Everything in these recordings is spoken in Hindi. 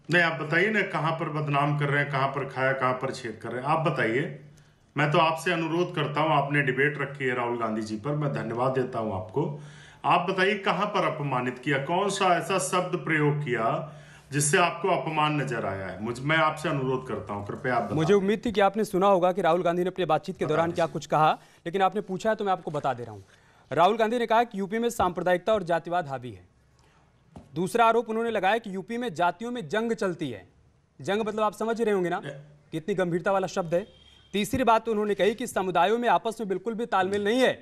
नहीं, आप बताइए ना, कहाँ पर बदनाम कर रहे हैं, कहाँ पर खाया, कहाँ पर छेद कर रहे हैं, आप बताइए। मैं तो आपसे अनुरोध करता हूं, आपने डिबेट रखी है राहुल गांधी जी पर, मैं धन्यवाद देता हूं आपको। आप बताइए कहां पर अपमानित किया, कौन सा ऐसा शब्द प्रयोग किया जिससे आपको अपमान नजर आया है? मैं आपसे अनुरोध करता हूं, कृपया आप बता मुझे दें। उम्मीद थी कि आपने सुना होगा कि राहुल गांधी ने अपनी बातचीत के बता दौरान क्या दीजिए। कुछ कहा, लेकिन आपने पूछा है तो मैं आपको बता दे रहा हूं। राहुल गांधी ने कहा कि यूपी में सांप्रदायिकता और जातिवाद हावी है। दूसरा आरोप उन्होंने लगाया कि यूपी में जातियों में जंग चलती है। जंग मतलब आप समझ रहे होंगे ना, कितनी गंभीरता वाला शब्द है। तीसरी बात तो उन्होंने कही कि समुदायों में आपस में बिल्कुल भी तालमेल नहीं है।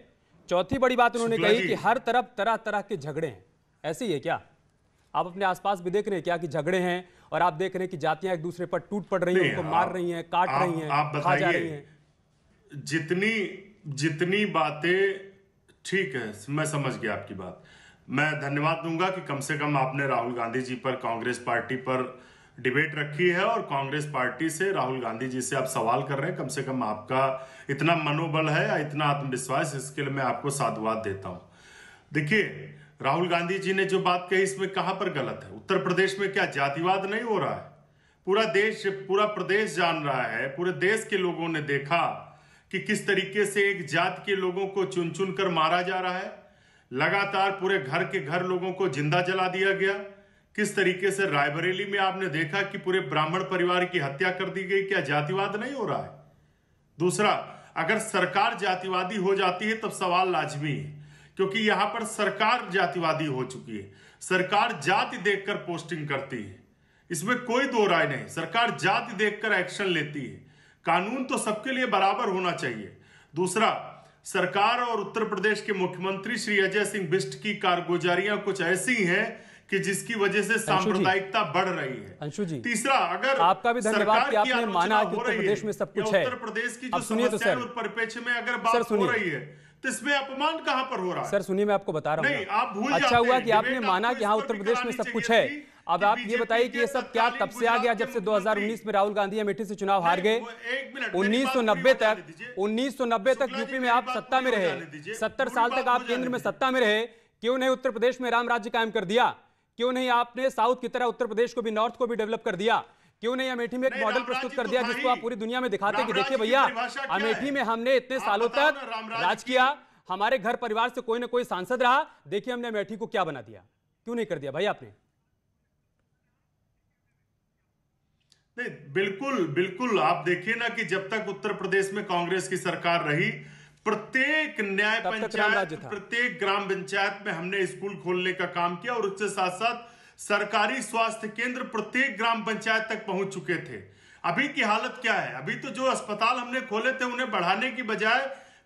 चौथी बड़ी बात उन्होंने शुक्ला कही जी। कि हर तरफ तरह तरह के झगड़े हैं। ऐसे ही है क्या? आप अपने आसपास भी देख रहे हैं क्या कि झगड़े हैं, और आप देख रहे हैं कि जातियां एक दूसरे पर टूट पड़ रही हैं, नहीं, उनको मार रही हैं, काट रही हैं, आप खा जा बताइए। रही हैं। जितनी जितनी बातें, ठीक है, मैं समझ गया आपकी बात। मैं धन्यवाद दूंगा कि कम से कम आपने राहुल गांधी जी पर, कांग्रेस पार्टी पर डिबेट रखी है, और कांग्रेस पार्टी से, राहुल गांधी जी से आप सवाल कर रहे हैं। कम से कम आपका इतना मनोबल है या इतना आत्मविश्वास, इसके लिए मैं आपको साधुवाद देता हूं। देखिए, राहुल गांधी जी ने जो बात कही, इसमें कहां पर गलत है? उत्तर प्रदेश में क्या जातिवाद नहीं हो रहा है? पूरा देश, पूरा प्रदेश जान रहा है, पूरे देश के लोगों ने देखा कि किस तरीके से एक जात के लोगों को चुन चुन कर मारा जा रहा है। लगातार पूरे घर के घर लोगों को जिंदा जला दिया गया। किस तरीके से रायबरेली में आपने देखा कि पूरे ब्राह्मण परिवार की हत्या कर दी गई। क्या जातिवाद नहीं हो रहा है? दूसरा, अगर सरकार जातिवादी हो जाती है तब सवाल लाजमी है, क्योंकि यहां पर सरकार जातिवादी हो चुकी है। सरकार जाति देखकर पोस्टिंग करती है, इसमें कोई दो राय नहीं। सरकार जाति देखकर एक्शन लेती है। कानून तो सबके लिए बराबर होना चाहिए। दूसरा, सरकार और उत्तर प्रदेश के मुख्यमंत्री श्री अजय सिंह बिष्ट की कारगुजारियां कुछ ऐसी हैं कि जिसकी वजह से अंशु जी, सांप्रदायिकता बढ़ रही है। अंशु जी, तीसरा, अगर आपका भी धन्यवाद सरकार कि की आपने आलोचना माना कि हो उत्तर रही प्रदेश है में सब या कुछ है। उत्तर प्रदेश की अब जो सुनिए तो समस्याएं सर, और परिप्रेक्ष्य में अगर सर बात हो सुनिए, रही है, तो इसमें अपमान कहां पर हो रहा है? सर सुनिए, मैं आपको बता रहा हूँ नहीं, ना। आप भूल अच्छा जाते हुआ हैं। कि आपने डिबेट माना आपको कि इस हाँ पर उत्तर भी प्रदेश में करानी सब कुछ चाहिए है। थी अब कि आप ये बीजेपी बताइए कि के ये सब क्या तत्कालीन तब से आ गया गुजरात जब के से मुख्यमंत्री, 2019 में राहुल गांधी अमेठी से चुनाव हार गए। एक मिनट, मेरी बात पूरी 1990 हो जाने तक दीजिए। 1990 तक शुक्ला जी, यूपी में मेरी आप बात सत्ता पूरी में हो रहे। जाने दीजिए, 70 पूरी साल तक बात आप हो केंद्र जाने में दीजिए। सत्ता में रहे। क्यों नहीं उत्तर प्रदेश में राम राज्य कायम कर दिया? क्यों नहीं आपने साउथ की तरह उत्तर प्रदेश को भी, नॉर्थ को भी डेवलप कर दिया? क्यों नहीं अमेठी में एक नहीं, मॉडल राम प्रस्तुत राज्य कर तो दिया था जिसको ही। आप पूरी दुनिया में दिखाते कि राम देखिए राज्य की भैया, परिभाषा क्या है? अमेठी में हमने इतने आप सालों बताओ तक ना, राम राज्य राज की। किया, हमारे घर परिवार से कोई ना कोई सांसद रहा, देखिए हमने अमेठी को क्या बना दिया। क्यों नहीं कर दिया भाई आपने? नहीं, बिल्कुल बिल्कुल, आप देखिए ना कि जब तक उत्तर प्रदेश में कांग्रेस की सरकार रही, प्रत्येक न्याय तब तक राम पंचायत, राज्य था। प्रत्येक ग्राम पंचायत में हमने स्कूल खोलने का काम किया, और उसके साथ साथ सरकारी स्वास्थ्य केंद्र प्रत्येक ग्राम पंचायत तक पहुंच चुके थे। अभी की हालत क्या है? अभी तो जो अस्पताल हमने खोले थे, उन्हें बढ़ाने की बजाय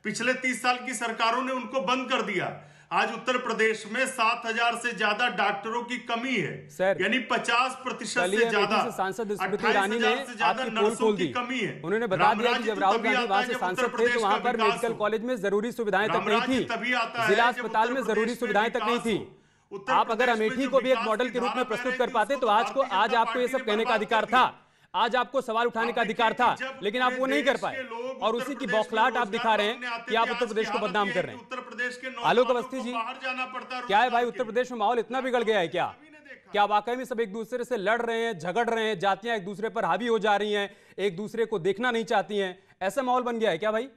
पिछले 30 साल की सरकारों ने उनको बंद कर दिया। आज उत्तर प्रदेश में 7,000 से ज्यादा डॉक्टरों की कमी है, सर, यानी 50% कल ही से अमेठी ज्यादा। से सांसद स्मृति 28,000 ईरानी ने से ज्यादा आपकी पोल नर्सों खोल की दी। कमी है। उन्होंने बता राम दिया कि राज्य जब तो राहुल तभी गांधी आता वहां है से जब उत्तर सांसद थे तो प्रदेश वहां का पर विकास मेडिकल हो। कॉलेज में जरूरी सुविधाएं तक राम नहीं राज्य थी, तभी आता है जिला जब अस्पताल उत्तर में जरूरी प्रदेश में सुविधाएं तक नहीं विकास थी। हो। उत्तर आप अगर प्रदेश में अमेठी जो को भी एक विकास मॉडल की के रूप धारा में बह प्रस्तुत रही कर थी, पाते उसको तो तो आज भारतीय जनता आपको ये पार्टी सब ने कहने का बर्बाद अधिकार कर था। दिया। आज आपको सवाल उठाने आप का देखिए अधिकार कि था, जब लेकिन आप पूरे वो नहीं कर देश पाए, के लोग और उत्तर उसी की प्रदेश में बौखलाहट आप रोजगार दिखा रहे हैं मांगने आते कि थे, आप उत्तर आज की प्रदेश को हालत बदनाम यह है कर कि रहे हैं। उत्तर प्रदेश के आलोक नौजवानों अवस्थी को जी, बाहर जाना पड़ता है क्या है भाई, रोजगार के उत्तर लिए। प्रदेश में माहौल इतना बिगड़ गया है क्या? सभी ने देखा। क्या वाकई में सब एक दूसरे से लड़ रहे हैं, झगड़ रहे हैं, जातियां एक दूसरे पर हावी हो जा रही हैं, एक दूसरे को देखना नहीं चाहती हैं? ऐसा माहौल बन गया है क्या भाई?